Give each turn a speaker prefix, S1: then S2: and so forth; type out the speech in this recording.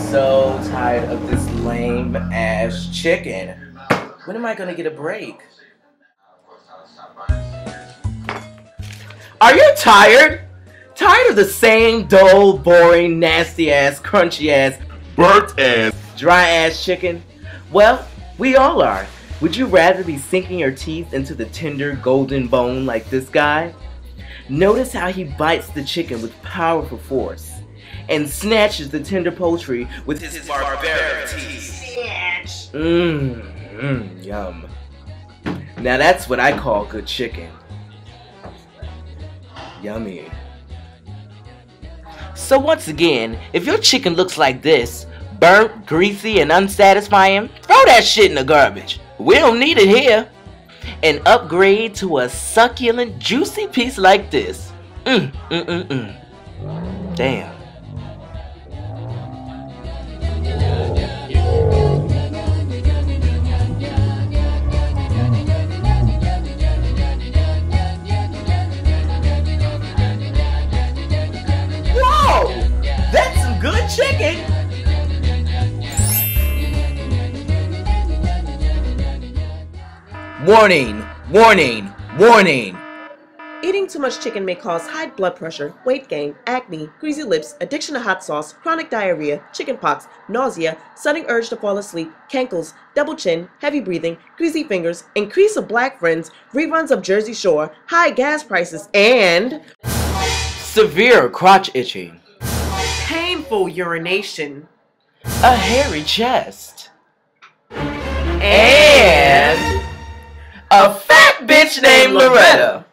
S1: So tired of this lame ass chicken. When am I gonna get a break? Are you tired? Tired of the same dull, boring, nasty ass, crunchy ass, burnt ass, dry ass chicken? Well, we all are. Would you rather be sinking your teeth into the tender golden bone like this guy? Notice how he bites the chicken with powerful force and snatches the tender poultry with his barbaric teeth. Yum. Now that's what I call good chicken. Yummy. So once again, if your chicken looks like this, burnt, greasy, and unsatisfying, throw that shit in the garbage. We don't need it here. And upgrade to a succulent, juicy piece like this. Damn. Whoa! That's some good chicken! Warning! Warning! Warning!
S2: Eating too much chicken may cause high blood pressure, weight gain, acne, greasy lips, addiction to hot sauce, chronic diarrhea, chickenpox, nausea, sudden urge to fall asleep, cankles, double chin, heavy breathing, greasy fingers, increase of black friends, reruns of Jersey Shore, high gas prices, and
S1: severe crotch itching,
S2: painful urination,
S1: a hairy chest, and a fat bitch named Loretta.